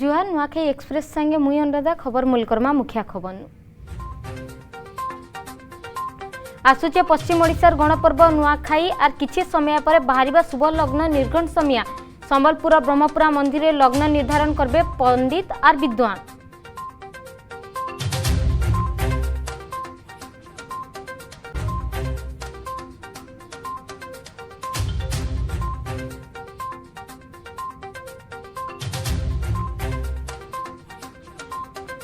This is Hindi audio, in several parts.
जुहार नुआखाई एक्सप्रेस संगे मुई अनुराधा खबर मूलकर्मा मुखिया खबर आसुचे पश्चिम ओडिशार गणपर्व नुआखाई आर किछि समय पर बाहरिबा शुभ लग्न निर्घंट समिया संबलपुर ब्रह्मपुरा मंदिर में लग्न निर्धारण करबे पंडित आर विद्वान।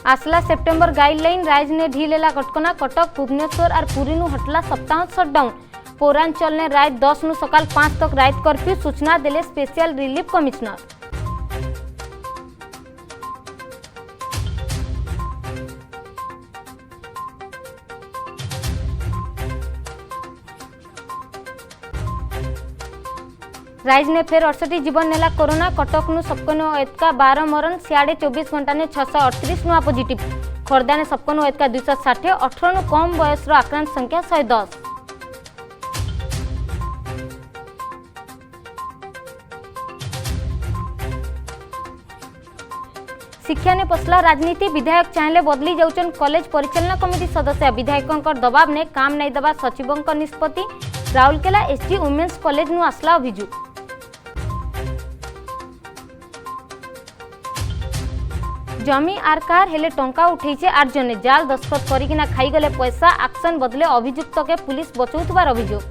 आसला सेप्टेम्बर गाइडलाइन राइज ने ढीलेला कटकना कटक भुवनेश्वर और पुरी नु हटला सप्ताह शटडाउन पौरांचल ने रात 10 नु सकाल 5 तक रात कर्फ्यू सूचना देले स्पेशल रिलीफ कमिश्नर। राइज ने फेर 68 जीवन नेला कोरोना कटक नु सबकनो एतका 12 मरण सियाड़े 24 घंटा ने 638 नुआ पॉजिटिव खोर्धा ने सबकनो एतका 260 18 नु कम बयस आक्रांत संख्या 110। शिक्षा ने पसला राजनीति विधायक चाहले बदली जाउचन कॉलेज परिचालना कमिटी सदस्य विधायकों दबाव ने काम नहीं दबा सचिवों निष्पत्ति राउरकेला एसटी वुमेन्स कॉलेज नु आसला अभियोग। जमी आर कार हेले टंका उठेचे 8 जने जाल दस्तखत करिकिना खाईगले पैसा एक्शन बदले अभियुक्त के पुलिस बचौथबार अभियोग।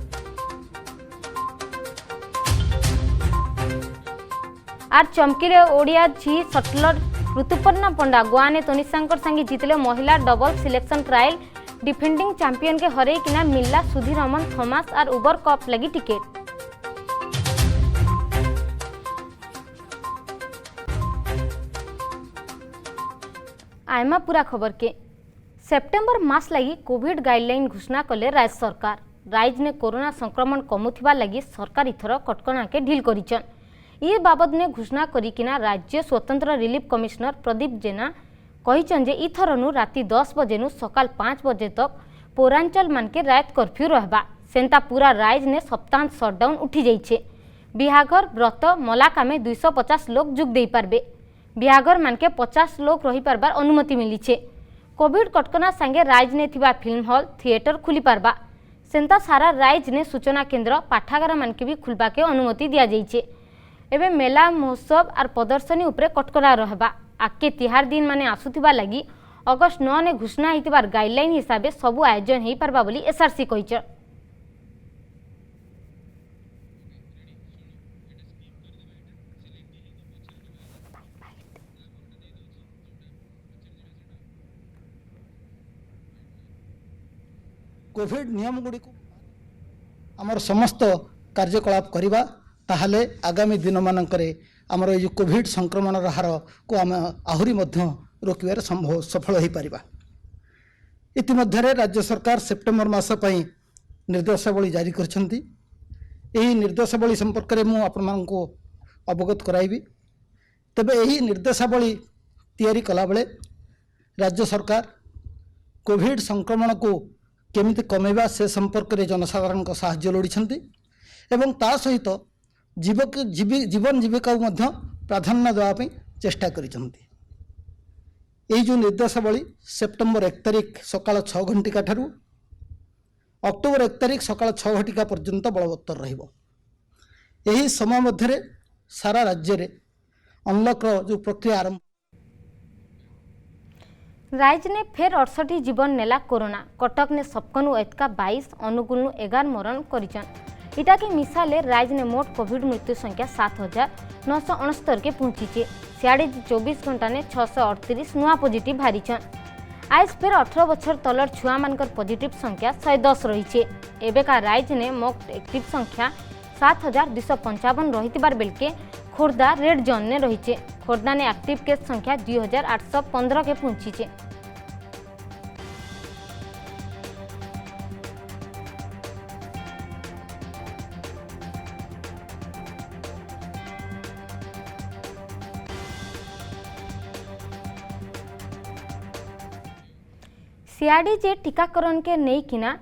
आर चमकीले ओडिया झी सटलर ऋतुपर्णा पंडा गोवा ने तनिषांकर संगे जीतले महिला double selection trial defending champion के हरे किना मिलला सुधीर रमन थॉमस और उबर कप लगी टिकट। आयमा पूरा खबर के सेप्टेम्बर मास लगी कोविड गाइडलाइन घोषणा कले राज्य सरकार। राज्य ने कोरोना संक्रमण कमुथिबा लगी सरकार इथर कटकणा के ढील करिचन। ये बाबद ने घोषणा करिकिना राज्य स्वतंत्र रिलीफ कमिश्नर प्रदीप जेना कहिचन जे इथर नु राति 10 बजे नु सकाल 5 बजे तक पौरांचल मान के रात कर्फ्यू रहबा सेंता पूरा राज्य ने सप्ताह शटडाउन उठी जाइछे। बिहाघर व्रत मलाका में 250 लोग जुग दे पारबे। बिहाघर मान के 50 लोग रही पारबार अनुमति मिली छे। कोविड कटकना संगे राज्य ने थिबा फिल्म हॉल थिएटर खुली पारबा सेंता सारा राज्य ने सूचना केंद्र पाठागार मान के भी खुलबा के अनुमति दिया जाइछे। एबे मेला महोत्सव और प्रदर्शनी उपरे कटकना रहबा आके तिहार दिन माने आसुथिबा लगी अगस्त 9 ने घोषणा हितबार गाइडलाइन हिसाबे सबु आयोजन हेई पारबा बोली एसआरसी कहिछ। कोविड नियम गुड़ी को आमर समस्त कार्यकलाप करिबा ताहले आगामी दिन मानकरे आमर ये कोविड संक्रमण हार को आम आहुरी मध्य रोकबार संभव सफल हो पारिबा। इतिमध्य राज्य सरकार सेप्टेम्बर मास पई निर्देशावली जारी करछंती। एही निर्देशावली संपर्क में मु आपण मानको अवगत कराइबी। तबे एही निर्देशावली तैयारी कला बेले राज्य सरकार कोविड संक्रमण को केमिति कमेबा से संपर्क में जनसाधारण को साहाय्य लोड़ी एवं ता सहित जीवन जीविका प्राधान्य देवाई चेष्टा करिसेंती। जो निर्देशावली सेप्टेम्बर 1 तारिख सकाल 6 घंटिका ठारू अक्टोबर 1 तारिख सकाल 6 घंटिका पर्यंत बलवत्तर रहिबो। एही समय मध्य सारा राज्य में अनलॉक जो प्रक्रिया आरंभ। राज्य ने फेर 68 जीवन नेला कोरोना कटक ने सबकनु एतका 22 अनुगुल 11 मरण करिचन। इटा के मिसाले राज्य ने मोट कोविड मृत्यु संख्या 7969 के पहुंची। सियाड़े 24 घंटा ने 638 नुआ पॉजिटिव बाहरीचन। आज फेर 18 बछर तलर छुआ मानकर पॉजिटिव संख्या 110 रही। एबेका राज्य ने मोट एक्टिव संख्या 7255 रही बेलके खोर्धा रेड जोन ने रही। खोर्धा ने एक्टिव केस संख्या 2815 के पहुंची। सियाड़ी जे टीकाकरण के नहीं किना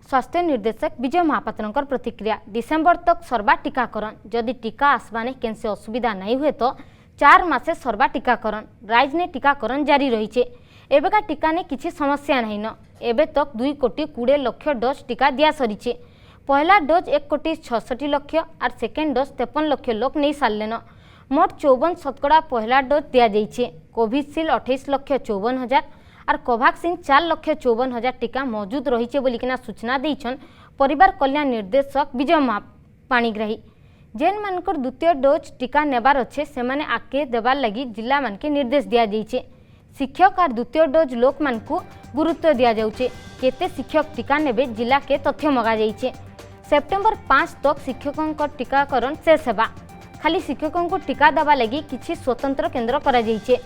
स्वास्थ्य निर्देशक विजय महापात्र प्रतिक्रिया। डिसेम्बर तक सरबा टीकाकरण जदि टीका आसवाने केनसे असुविधा नहीं हुए तो 4 मासे सरबा टीकाकरण राइज ने टीकाकरण जारी रही एवेका टीका ने किसी समस्या नहीं न एबे तक 2 कोटी 20 लाख डोज टीका दिया सरी पहला डोज 1 कोटी 66 लाख और सेकेंड डोज 53 लाख लोक नहीं सारे न मोट 54% पहला डोज दिया जाइए कोविशील्ड 28 लाख 54,000 और कोवाक्सिन 4 लाख 54,000 टीका मौजूद रही बोलिकिना सूचना देइछन परिवार कल्याण निर्देशक विजय पाणीग्राही जेन मानकर द्वितीय डोज टीका नेबार अच्छे से माने आके देवार लगी जिला मान के निर्देश दिया जाइए शिक्षक और द्वितीय डोज लोक मान को गुरुत्व दिया जाउचे केते शिक्षक टीका नेबे जिला के तथ्य मगा जाइए सेप्टेम्बर 5 तक शिक्षकों टीकाकरण शेष हेबा खाली शिक्षकों को टीका दबा लगी किछि स्वतंत्र केन्द्र करा जाइए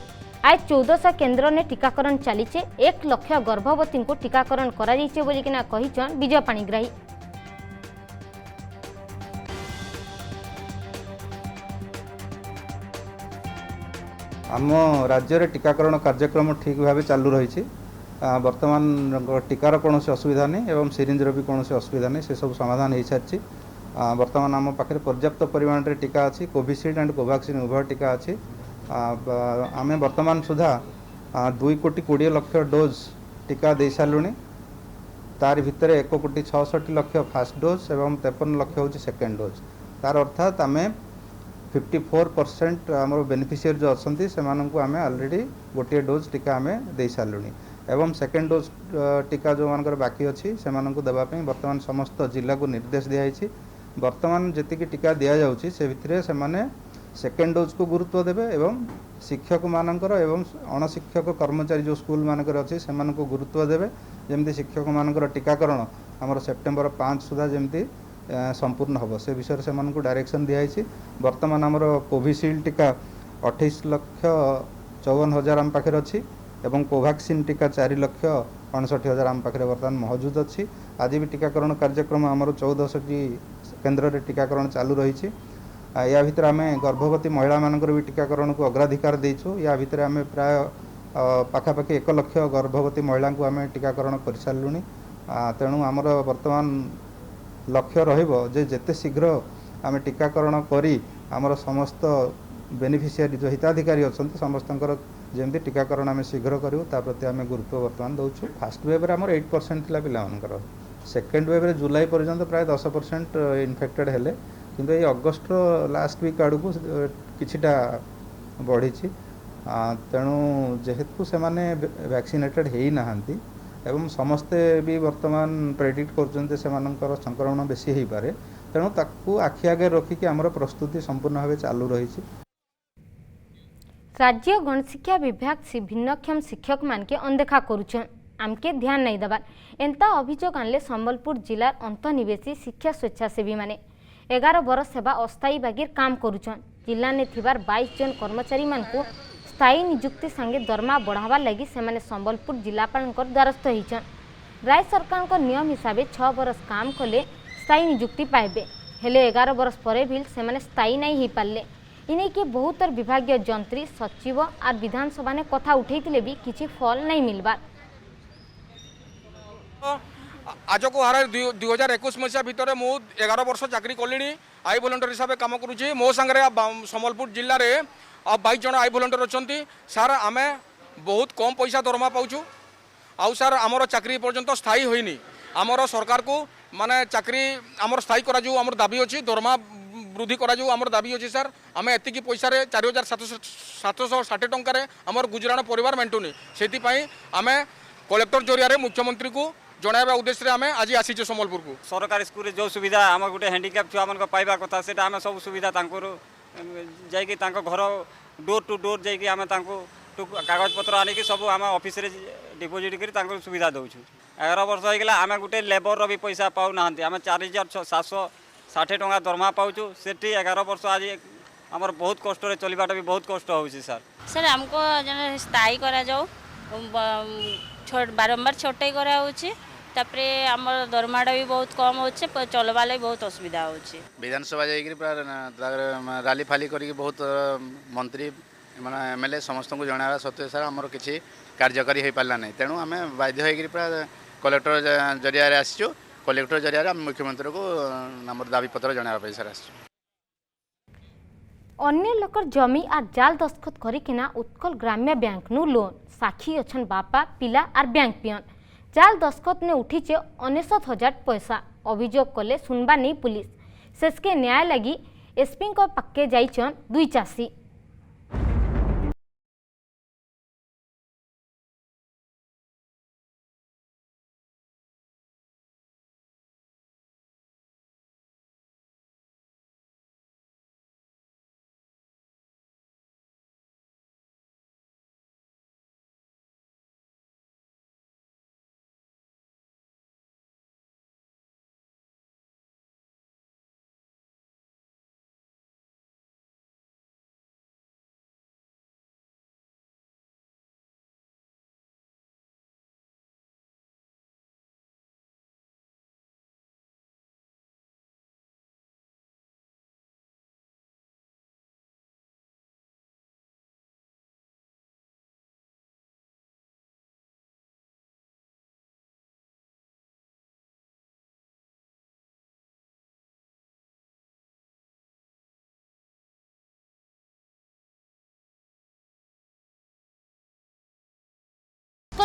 आज 1400 केन्द्र ने टीकाकरण चली 1 लाख गर्भवती को टीकाकरण करा जाइए बोलिकिना कहिछन विजय पाणीग्राही। आम राज्य रे टीकाकरण कार्यक्रम ठीक भाव चालू रही बर्तमान टीकार कौन असुविधा नहीं एवं सिरिंजर भी कौन असुविधा नहीं से सब समाधान हो सारी बर्तमान आम पाखे पर्याप्त परिमाण रे टीका अच्छी कोविशील्ड एंड कोवाक्सिन उभय टीका अच्छी आम बर्तमान सुधा 2 कोटी 20 लाख डोज टीका दे सारूँ तार भितर 1 कोटी 66 लाख फास्ट डोज एवं 53 लाख हूँ सेकेंड डोज तार अर्थात आम 54% आम बेनिफिशियरी जो अच्छा से आम ऑलरेडी गोटे डोज टीका आम दे सारूँ एवं सेकेंड डोज टीका जो मान बाकी अच्छी से देवाई बर्तमान समस्त जिला को निर्देश दिखाई बर्तमान जी टीका दि जाऊँगी से भितर से सेकेंड डोज को गुरुत्व देवे एवं शिक्षक मानकर एवं अणशिक्षक कर्मचारी जो स्कूल मानकर अच्छी से गुरुत्व देवे जमती शिक्षक मानकर टीकाकरण आमर सेप्टेम्बर 5 सुधा जमती संपूर्ण हम से विषय से डायरेक्शन दिखाई बर्तमान आमर कोविशील्ड टीका 28 लाख 54,000 आम पाखे अच्छी एवं कोवाक्सिन टीका 4 लाख 69,000 आम पाखे बर्तमान मौजूद अच्छी आज भी टीकाकरण कार्यक्रम आमर 1400 केन्द्र में टीकाकरण चालू रही या भितर आम गर्भवती महिला मानकर भी टीकाकरण को अग्राधिकार देचु या भितर आम प्राय पाखापाखि 1 लाख गर्भवती महिला को आम टीकाकरण कर सारूँ तेणु आमर बर्तमान लक्ष्य रही जेते शीघ्र आम टीकाकरण करी आमर समस्त बेनिफिशियरी जो हिताधिकारी अच्छा समस्त जमी टीकाकरण आम शीघ्र करूँ प्रति आम गुरुत्व बर्तमान दौचु फास्ट वेव आमर 8% था पिलाମାନଙ୍କର सेकेंड वेव जुलाई पर्यंत प्राय 10% इनफेक्टेड हेले किंतु ये अगस्ट लास्ट वीक आड़ को किछिटा बढ़ी तेणु जेहेतु से माने वैक्सीनेटेड हो नाहांती एवं समस्ते भी वर्तमान प्रेडिक्ट कर संक्रमण बेसी हो पारे तेणु ताकू आखि आगे रखिकी आमर प्रस्तुति संपूर्ण भाव चालू रही। राज्य गणशिक्षा विभाग से भिन्नक्षम शिक्षक मान के अनदेखा करुछन आमके ध्यान नहीं दबार एंता अभियोग आनले संबलपुर जिलार अंतनिवेशी शिक्षा स्वेच्छासेवी माने 11 बरस सेवा अस्थायी बागिर काम करुछन जिला ने थिबार 22 जन कर्मचारी मान को स्थायी नियुक्ति संगे दरमा बढ़ावा लगी से संबलपुर जिलापाल द्वारस्थ होइछन राज्य सरकार नियम हिसाब से 6 बरस काम कले स्थायी नियुक्ति पाइबे हेले 11 बरस पर भी से स्थायी नहीं हो पारे इने के बहुतर विभागीय जंत्री सचिव और विधानसभा ने कथा उठे भी किसी फल नहीं मिलबार आज को हार 2021 मसीहा भितर मु 11 वर्ष चाकरी कली आई भलेंटर हिसाब से कम करुँची मो सांगे संबलपुर जिले में 22 जन आई भलेंटर अच्छा सार आम बहुत कम पैसा दरमा पाचु आउ सार आमर चाकरी पर्यंत स्थायी होनी आमर सरकार को माने चाकरी आमर स्थायी करा आमर दाबी अच्छी दरमा वृद्धि करा आमर दाबी अच्छी सार आम एति पैसा 4,760 टंकार आमर गुजराण परिवार मेंटुनी से आम कलेक्टर जरिया मुख्यमंत्री को जनाइबा उद्देश्य आम आज आसी संबलपुर को सरकारी स्कूल जो सुविधा आम गोटे हैंडिक्याप छुआ मान पाइबा कथा से आम सब सुविधा जाकि घर डोर टू डोर जाकि आम कागज पत्र आनिकी सब आम ऑफिस रे डिपोजिट कर सुविधा दौचु 11 वर्ष होगा आम गोटे लेबर भी पैसा पाऊना आम 4,760 टंका दरमा पाचु से 11 वर्ष आज आमर बहुत कष्ट चलवाटा भी बहुत कष्ट हो सर हमको स्थायी करा जाओ बारंबार छोटे करापरे आम दरमाटा भी बहुत कम हो चलवा लगे बहुत असुविधा हो विधानसभा जा राली फाली कर बहुत मंत्री माने एमएलए समस्त को जनावा सत्वे सर आमर किसी कार्यकारी हो पारा नहीं तेणु आम बाध्य हो कलेक्टर जरिया आसचु कलेक्टर जरिया मुख्यमंत्री को आम दाबी पत्र जनावा सर आस अन्य लोकर जमी आर जाल दस्तखत करिकिना उत्कल ग्राम्य बैंक नु लोन साक्षी अछन बापा पिला आर बैंक पियन जाल दस्तखत ने उठीचे 19,000 पैसा अभियोग कले सुनबा नहीं पुलिस शेषके न्याय लगी एसपी को पक्के जाइछन दुई चासी।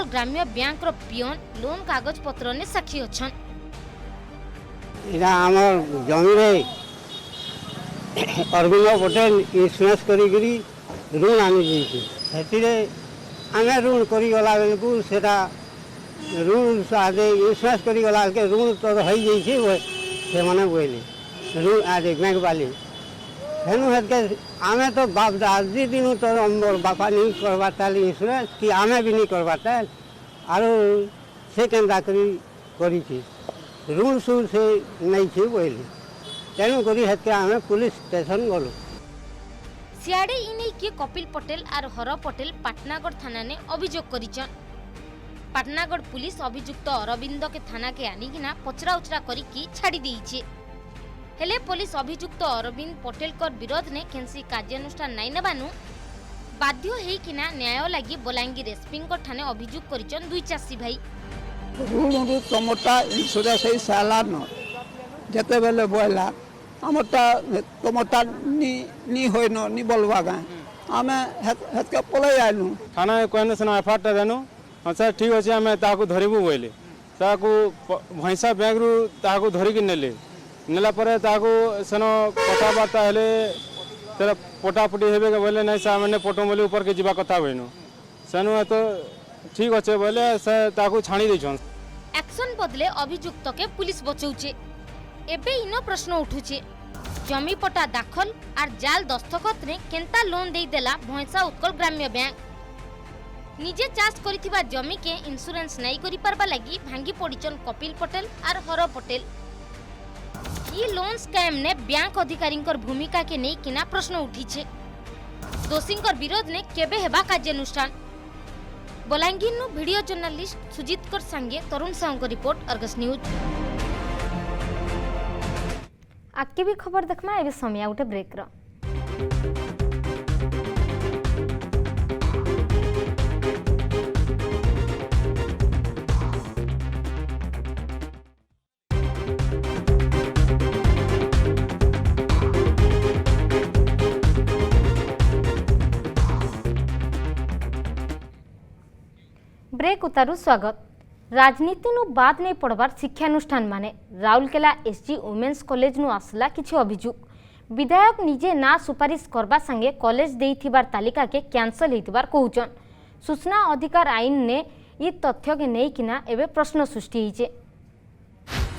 ग्राम्य बैंक रो पियन लोन कागज पत्र ने साक्षी अछन। इना हमर जमी रे अरविंद पटेल इंश्योरेंस करी ऋण आनी देछि सेतिरे आमे ऋण करी गला बेलकु सेटा ऋण सादे इंश्योरेंस करी गला के ऋण तो होई जैछि से माने बोले ऋण आदे बैंक वाली हेनु हेत के आमे तो बाप दादी दिन तो हमर बापा नहीं करवाता इंश्योरेंस कि आमे भी नहीं करवाता आरो से केंदा करी छी ऋण सुर से नहीं छी बोले तेणु करी हेत के आमे पुलिस स्टेशन गलो सियाड़े इने के कपिल पटेल आर हर पटेल पाटनागढ़ थाना ने अभियोग करिछन। पाटनागढ़ पुलिस अभियुक्त अरविंद के थाना के आनिकिना पचरा उचरा करिकी छाड़ी देइछे हेले पुलिस अभियुक्त अरविंद पटेल कर विरोध ने केंसी कार्यानुष्ठान नाइ नबानु बाध्य हेकिना न्याय लागि बलांगीर एसपी को ठाने अभियोग करिछन दुई चासी भाई। ऋण तुमटा इंश्योरेंस है साला न जते बेले बोला हमटा तुमटा नी होय न नी बोलवा गा आमे हेत के पळे आइनु थाना कहने से एफआईआर टा देनु अच्छा ठीक अछि हमें ताकू धरिबु बोले ताकू भैंसा बैंक रु ताकू धरि के नेले नेला परे ताकू सनो कथाबार्ता हेले तेरा पोटापोटी हेबे के बोले नहीं सामने पोटो बोले ऊपर के जीवा कथा होइनु सनु तो ठीक अच्छे बोले से ताकू छाणी दैछन एक्शन बदले अभियुक्त के पुलिस बचौचे एबे इनो प्रश्न उठुचे जमी पटा दाखल आर जाल दस्तखत ने केंता लोन दे देला भैंसा उत्कल ग्राम्य बैंक निजे चाष करिथिबा जमी के इंश्योरेंस नहीं करि परबा लागि भांगी पडिचन कपिल पटेल आर हर पटेल ये लोन स्कैम ने बैंक अधिकारी भूमिका के नहीं किना प्रश्न उठीछे दोषी विरोध ने केबे हेबा कार्यानुष्ठान बलांगीर नु वीडियो जर्नलिस्ट सुजीत कर संगे तरुण साहू को रिपोर्ट अर्गस न्यूज। आगे भी खबर देखमा एबे समय उठे ब्रेक रो ब्रेक उतारू स्वागत। राजनीति नु बाद नहीं पड़बार शिक्षानुष्ठान माने राउरकेला एसजी वुमेन्स कॉलेज नु आसला किछि अभियोग विधायक निजे ना सुपारिश करबा संगे कॉलेज देइथिबार तालिका के कैंसल हेतिबार कहउचन सूचना अधिकार आईन ने ई तथ्य के नहीं किना एबे प्रश्न सृष्टि हिचे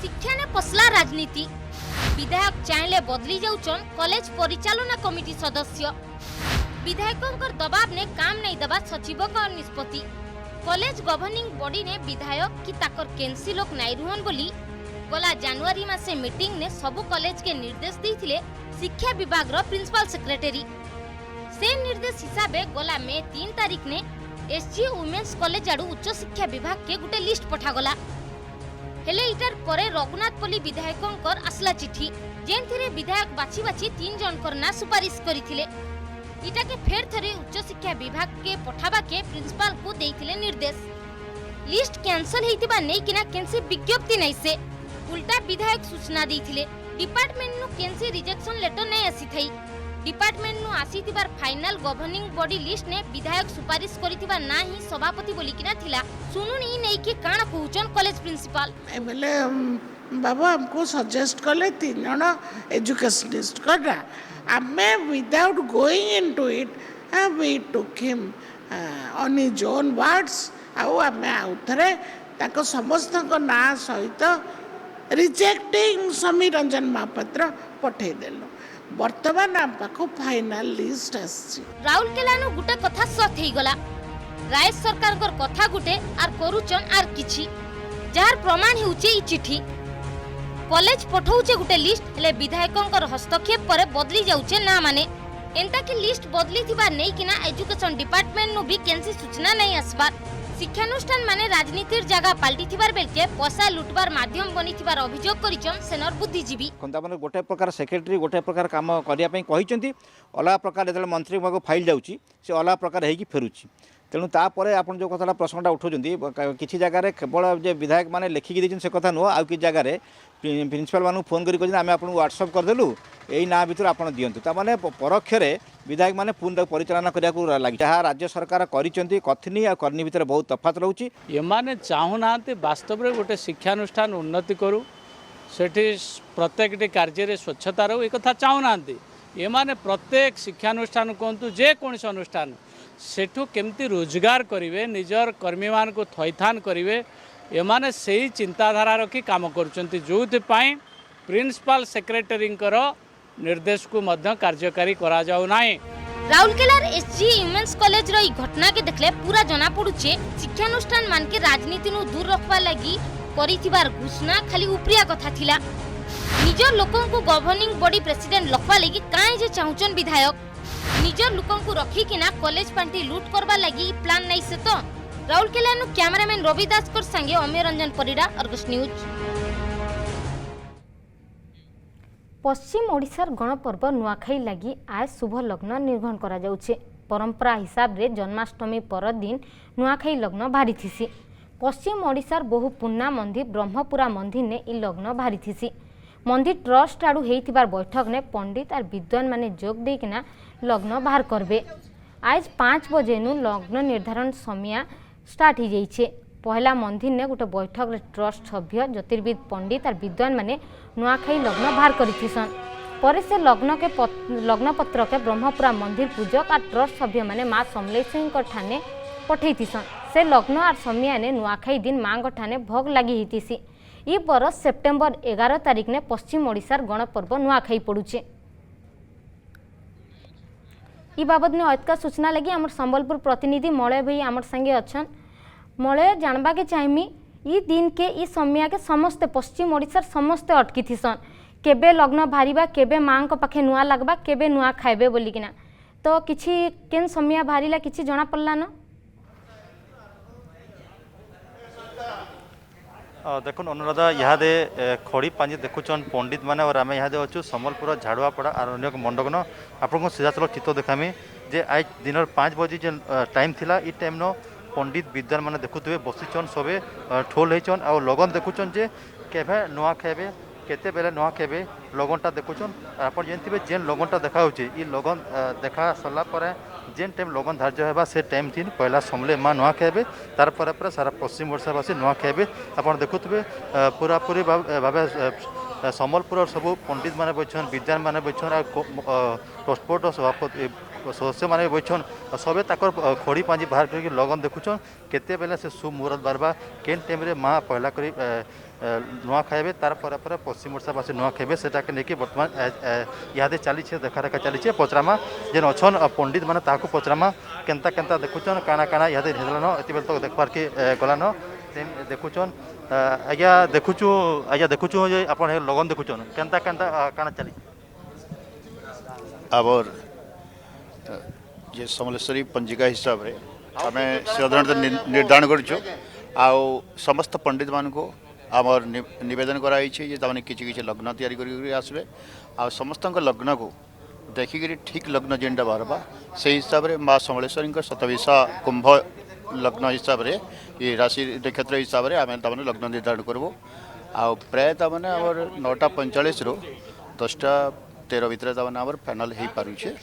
शिक्षा ने पसला राजनीति विधायक चाहले बदली जाउचन कॉलेज परिचालना कमिटी सदस्य विधायकों दबाव ने काम नहीं दबा सचिव का निष्पत्ति कॉलेज गवर्निंग बॉडी ने विधायक की ताकर केंसी लोक नाइ रुहन बोली गला जनवरी मासे मीटिंग ने सबु कॉलेज के निर्देश देथिले शिक्षा विभाग रो प्रिंसिपल सेक्रेटरी से निर्देश हिसाबे गला मे 3 तारीख ने एसजी वुमेन्स कॉलेज आडू उच्च शिक्षा विभाग के गुटे लिस्ट पठा गला हेले इटार परे रघुनाथपल्ली विधायकों आसला चिठी जेनथिरे विधायक बाछी बाछी 3 जनकर ना सुपारिश करिथिले इटा के फेर थरे उच्च शिक्षा विभाग के पठाबा के प्रिंसिपल को देइथिले निर्देश लिस्ट कैंसल हेतिबा नै किना केंसी विज्ञप्ति नै से उल्टा विधायक सूचना देइथिले डिपार्टमेंट नु केंसी रिजेक्शन लेटर नै आसी थई डिपार्टमेंट नु आसीतिबार फाइनल गवर्निंग बॉडी लिस्ट ने विधायक सुपारिश करितिबा ना ही सभापति बोलिकिना थिला। सुनुनी नै कि काना कहउचन कॉलेज प्रिंसिपल एमएलए बाबा हमको सजेस्ट कले 3 जण एजुकेशनिस्ट करना आमे without going into it we took him on his own words आउ आमे आउथरे ताको समस्त को ना सहित रिजेक्टिंग समीर रंजन महापात्र पठे देलो। वर्तमान आम पाखो फाइनल लिस्ट आसी। राउरकेला नु गुटे कथा सत हेई गला। राज्य सरकार कर कथा गुटे आर करूचन आर किछि जार प्रमाण हेउचे ई चिठी। कॉलेज पठौचे गुटे लिस्ट ले विधायकंकर हस्तक्षेप पर बदली जाउचे ना माने एंता कि लिस्ट बदली थिबा नै किना एजुकेशन डिपार्टमेंट नु भी केनसी सूचना नै आसबार। शिक्षानुष्ठान माने राजनीतिर जगह पाल्टी थिबार बेलके पैसा लुटबार माध्यम बनी थिबार अभियोग करिचन सेनर बुद्धिजीवी। कोनता माने गोटे प्रकार सेक्रेटरी गोटे प्रकार काम करिया पई कहिचंती अलग प्रकार जेतले मंत्री को फाइल जाउची से अलग प्रकार हेकी फेरुची। तेणु तापर आपन जो कथा प्रश्नटा उठौचंती किछि जगह रे केवल जे विधायक माने लेखिक दिछन से कथा नो आ कि जगह रे प्रिंसिपल मानु फोन करी कहन आमे आपन व्हाट्सएप कर देलु एई ना भितर आपन दियंतु ता माने परोक्ष रे विधायक माने पुनः परिचालना करिया को लागि जहा राज्य सरकार करिचंती कथनी आ करनी भितर बहुत तफात रहउची। ये माने चाहू नाते वास्तव रे गोटे शिक्षानुष्ठान उन्नति करू सेठी प्रत्येकटी कार्य रे स्वच्छता रहू ए कथा चाहू नाते ये माने प्रत्येक शिक्षानुष्ठान कोंतु जे कोनसे अनुष्ठान सेठू केमती रोजगार करिवे निजर कर्मी मान को थैथान करिवे एमाने सही चिंताधारा रखी काम करुचंती जोथि पाई प्रिंसिपल सेक्रेटरी निर्देश को मध्य कार्यकारी करा जाउ नाही। राउरकेलार एसजी वुमेन्स कॉलेज रो घटना के देखले पूरा जना पड़ुचे शिक्षानुष्ठान मान के राजनीति नु दूर रखबा लागि करिथिबार घोषणा खाली उपरिया कथा थिला। निजर लोकन को गवर्निंग बॉडी प्रेसिडेंट लखवा लागि काहे जे चाहुचन विधायक निजर लोकन को रखी किना कॉलेज पांटी लूट करबा लागि प्लान नै से तो। राउरकेला नु कैमरामैन रवि दास कर संगे अमेय रंजन परिडा अर्गस न्यूज। पश्चिम ओडिशार गणपर्व नुआखाई लगी आज शुभ लग्न निर्गण करा जाउछे। परंपरा हिसाब रे जन्माष्टमी पर दिन नुआखाई लग्न भारी थिसी। पश्चिम ओडिशार बहु पुन्ना मंदिर ब्रह्मपुरा मंदिर ने इ लग्न भारी थिसी। मंदिर ट्रस्ट आडू हेइतिबार बैठक ने पंडित और विद्वान माने जोग देकिना लग्न बाहर करबे। आज 5 बजे नु लग्न निर्धारण समय स्टार्ट हो जाइए। पहला मंदिर ने गोटे बैठक रे ट्रस्ट सभ्य ज्योतिर्विद पंडित और विद्वान माने नुआखाई लग्न बाहर करिथिसन। पर से लग्न पत्र के ब्रह्मपुरा मंदिर पूजक और ट्रस्ट सभ्य माने माँ समलेश्वरी ठाने पठेथिसन। से लग्न और समय ने नुआखाई दिन माँ ठाने भोग लगी हितिसी। ई बरस सेप्टेम्बर 11 तारिख ने पश्चिम ओडिशार गणपर्व नुआखाई पड़ुचे। ई बाबद ने अधिक सूचना लगी आमर संबलपुर प्रतिनिधि मलय भाई आमर संगे अच्छन। मलय जानबा के चाहिए ई दिन के ई समय के समस्त पश्चिम ओडिशार समस्त अटकी थिसन केबे लग्न भारीबा केबे माँ को पाखे नुआ लगबा केबे नुआ खाइबे बोलिकिना तो किछि केन समय भारीला किछि जना पड़ला न। देखुन अनुराधा इहादे खड़ी पांजी देखुचन पंडित माने और आम इहादे अच्छु सम्बलपुर झाड़ुआपड़ा और अन्य मंडगन आपको सीधा चलो चित्र देखामी जे आज दिन 5 बजे जो टाइम थिला ई टाइम नो पंडित विद्वान माने देखुथे बसीचन सबे ठोल होचन आ लगन देखुचन जे केभे नुआ खेबे केते बेले नुआ खेबे लगनटा देखुचन आप जानते जेन लगनटा देखा ई लगन देखा सरला पर जेन टाइम लगन धार्य होगा से टाइम थी पहला समले माँ नुआ खेबे तार पर सारा पश्चिम ओडिशावासी नुआ खेबे आप देखुथे पूरा पूरी भाव सम्बलपुर सब पंडित माने बचन विद्वान माने बचन ट्रांसपोर्ट सभापति सदस्य माने बचन सबे ताकर खड़ी पांजी बाहर करके लगन देखुचन केते बेले से शुभ मुहूर्त बारबा केन टाइम रे माँ पहला करी नुआ खाइबे तार पर पश्चिम ओडिशावासी नुआ खाइबे सेटा के लेके वर्तमान इहादे चली देखा रेखा चली पचरामा जेन अच्छन पंडित माने ताकू पचरामा केनता केनता देखुचन काना काना इहादे हेदलन एति बेल तक देखबार के गलान देखुचन आज्ञा देखुचु जे अपन लगन देखुचन केनता केनता काना चली आबर जे समलेश्वरी पंजिका हिसाब रे आमे साधारणतः निर्धारण करछु आ समस्त पंडित मान को आमर निवेदन कराई जे ताने किछि किछि लग्न तैयारी करी आसबे आ समस्त लग्न को देखिक ठीक लग्न जेनटा बारबा से हिसाब रे माँ समलेश्वरी शतविशा कुंभ लग्न हिसाब रे ये राशि नक्षत्र हिसाब रे आमे ताने लग्न निर्धारण करबो आ प्राय ताने आमर 9:45 रो 10टा 13 भितर आम फाइनाल हो पारे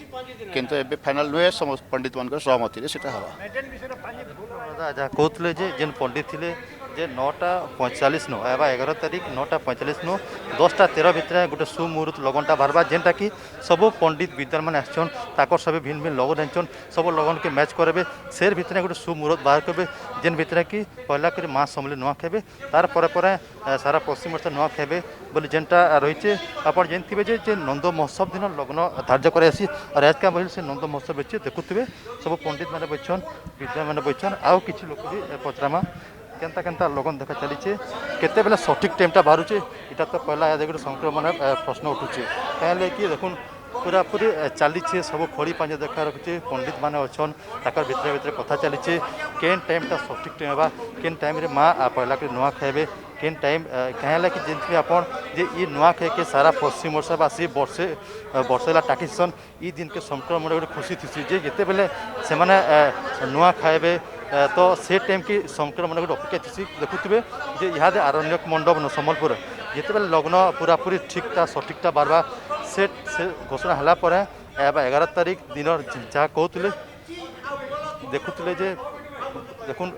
किंतु एबे फाइनाल नुहे समस्त पंडित मान सहमति से हवा जहाँ कहते जेन पंडित थे जे 9:45 नु 11 तारीख 9:45 नु 10:13 भितर गोटे सुमुहूर्त लगनटा बाहरवा जेनटा कि सब पंडित विद्वान मैंने आसन ताकर सब भिन्न भिन्न लगन आनछन सब लगन के मैच करबे शेर भितर गोटे सुमुहूर्त बाहर करबे जेन भितर कि पहला कर माँ समले नुआ खेबे तार पर सारा पश्चिम ओडिशा नुआ खेबे बोली जेनटा रही आप जानते जे नंद महोत्सव दिन लग्न धार्य करासी और आज का बहिल से नंद महोत्सव अच्छे देखुवे सब पंडित मैंने बैठन विद्वान मैंने बैठन आउ कि लोक भी पचरामा केनता केनता लगन देखा चलीचे केते बेला सठिक टाइमटा बाहरुचे इटा तो पहला गोटे संक्रमण प्रश्न उठुचे कहें कि देखुन पूरा पूरी चलीचे सब खोड़ी पांच देखा रखुचे पंडित मैंने अच्छन ताकर भितर भितर कथा चलीचे केन टाइमटा सठिक टाइम होगा केन टाइम रे माँ पहला कर नुआ खाइबे केन टाइम कहें कि जमी आपन जे ये नुआ खाई के सारा पश्चिम ओडिशावासी वर्षेला टाकिसन ई दिन के संक्रमण गोटे खुशी थी जे जिते बेले से नुआ खाइबे तो से टाइम की संक्रमण गोटे अपेक्षा थी देखुवे जे इहादे आरण्यक मंडप न सम्बलपुर जिते बेले लग्न पूरा पूरी ठीकटा सठिकटा बारवा से घोषणा है 11 तारीख दिन जहाँ कहते देखुले जे देखुन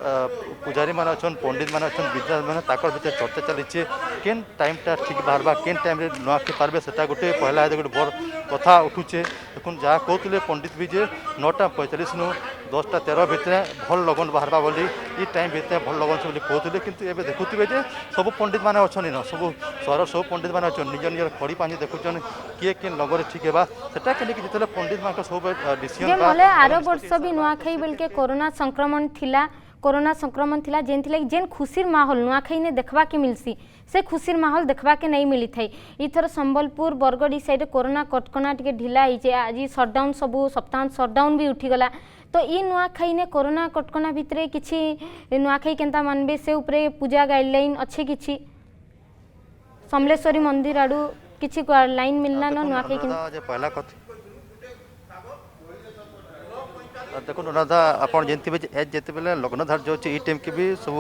पूजारी मान अच्छन पंडित मान अच्छन विद्वान मैंने ताकर भीतर चर्चा चलीचे केन टाइमटा ठीक बाहरवा केन टाइम रे नुआ खे पारबे सेटा गोटे पहला गोटे बड़ कथा उठुचे देखुन जहाँ कहते पंडित भी जे 9:45 नु 10:13 भितर भल लगन बाहरवा बोली ई टाइम भितर भल लगन से कहते किंतु एबे देखुवे जे सब पंडित मैंने अच्छन न सब सहर सब पंडित मैंने अच्छन निज निज खड़ी पानी देखुन किए केन लगन ठीक है सेटा के जिते पंडित मान सब डिसीजन आर वर्ष भी नुआखाई बेल के कोरोना संक्रमण थिला जेन खुशीर माहौल नुआखाई ने देखबा के मिलसी से खुशीर माहौल देखबा के नहीं मिली थई इथर संबलपुर बरगड़ ई साइड कोरोना कटकना टिके ढिला हिचे आज शटडाउन सबू सप्ताह शटडाउन भी उठी गला तो ई नुआखाई ने कोरोना कटकना भितरे किछि नुआखाई केनता मानबे से ऊपरे पूजा गाइडलाइन अच्छे किछि समलेश्वरी मंदिर आडू किछि गाइडलाइन मिलना न नुआखाई के पहला कथ देखो अनुराधा आपड़ जानते एज जिते बेले लग्न धार्य अच्छे टाइम के भी सब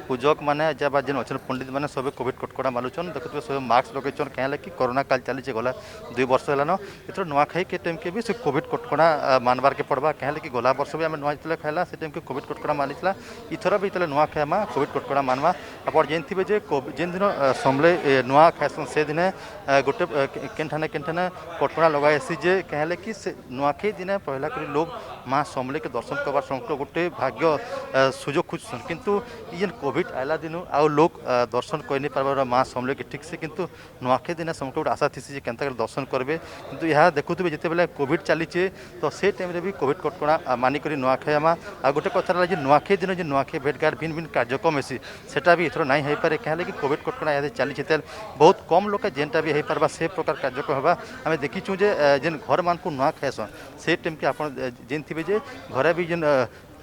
पूजक मैंने जब जेन अच्छे पंडित मैंने सब कोविड कटकड़ा मानुचन देखुए सब मास्क लगेचन कहें कि कोरोना काल चली गला 2 वर्ष है इतर नुआखाई के टाइम के भी से कोविड कटकड़ा मानबार के पड़वा कहें कि गला वर्ष भी आम नुआ जो खाइला से टाइम के कोविड कटकड़ा मानिला इथर भी इतने नुआ खाइमा कोविड कटकड़ा मानवा आप जानते जे जेन दिन समले नुआ खाइसन से दिन गोटे केनठाने कटकड़ा लगासी जे कहें कि नुआखाई दिन पहला कर लोग माँ समले के दर्शन करवार संकट गोटे भाग्य सुजोग खोजुन किंतु ये कोविड आला दिन आउ लोग दर्शन कर नहीं पार्बार माँ समले के ठीक से किंतु नुआखाई दिन समस्त गोटे आशा थी केनता दर्शन करेंगे किंतु यह देखुए जिते बेले कोविड चलीचे तो से टाइम रे भी कोविड कटकड़ा मानिक नुआखाई आमा आ गोटे कथा रहा नुआखाई दिन जो नुआखाई भेटघाट भिन्न भिन्न कार्यक्रम हेसी सेटा भी एथर नहीं हो पारे कहें कि कोविड कटकड़ा यहाँ चली बहुत कम लोग जेनटा भी हो पार्बा से प्रकार कार्यक्रम होगा आम देखीचु जेन घर मान को नुआ खाएसन से टाइम के आप जानते जे घरे भी जेन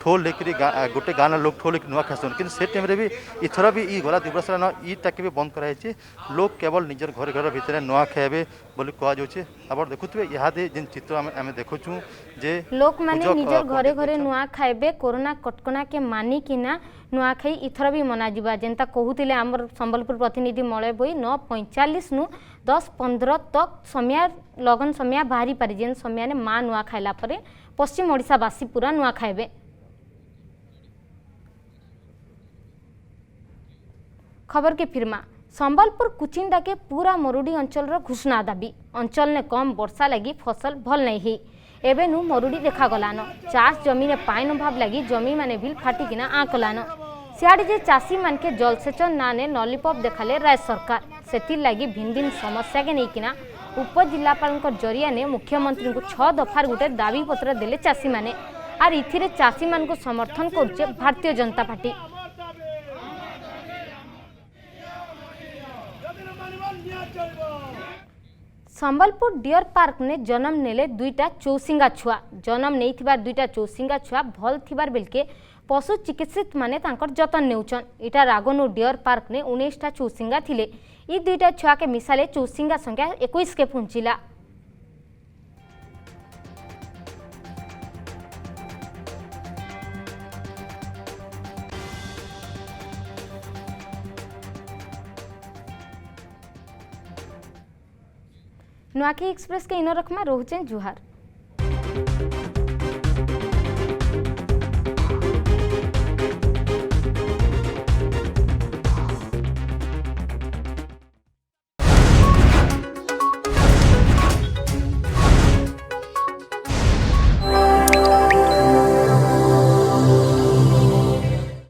ठोल लेकर गोटे गाँव लोग ठोल लेकर नुआ खासन कि से टाइम भी इथर भी गला 2 वर्ष ईटा के भी बंद कराई लोग केवल निजर घर घर भितर नुआ खाइबे बोली कहुचे आप देखुए यहाँ जेन चित्र आम देखुचु जे लोक माने निजर घरे घरे नुआ खाइबे कोरोना कटकणा के मानी किना नुआखाई इथर भी मना जिबा जेनता कहूतिले आमर संबलपुर प्रतिनिधि मलय बोई 9:45 नु 10:15 तक समय लगन समय बाहरी पारि जेन समय ने माँ नुआ खाइला परे पश्चिम ओडिशावासी पूरा नुआ खाइबे। खबर के फिरमा संबलपुर कुचिंडा के पूरा मरुड़ी अंचल घोषणा दाबी अंचल ने कम वर्षा लगी फसल भल नहीं ही एबे नु मरुड़ी देखा गलान चाष जमी ने पाइन अभाव लगी जमी माने भी फाटिकिना आंकलान सियाड़े जे चाषी मान के जलसेचन ना ने लॉलीपॉप देखाले राज्य सरकार सेतिर लगी भिन्न भिन्न समस्या के नहींकिना उपजिलापाल जरिया ने मुख्यमंत्री को 6 दफार गोटे दाबी पत्र देले चाषी माने आर इथिरे चाषी मान को समर्थन करछे Bharatiya Janata party. Sambalpur deer park ने जन्म नेले 2टा चौसिंगा छुआ जन्म नहीं थिबार 2टा चौसिंगा छुआ भल थिबार बेलके पशु चिकित्सित माने तांकर जतन नेउछन इटा रागनु डियर पार्क ने 19टा चौसिंगा थिले ई 2टा छुआ के मिसाले चौसिंगा संख्या 21 के पहुंचिला। नुआखी एक्सप्रेस के इन रखमा रोचे जुहार।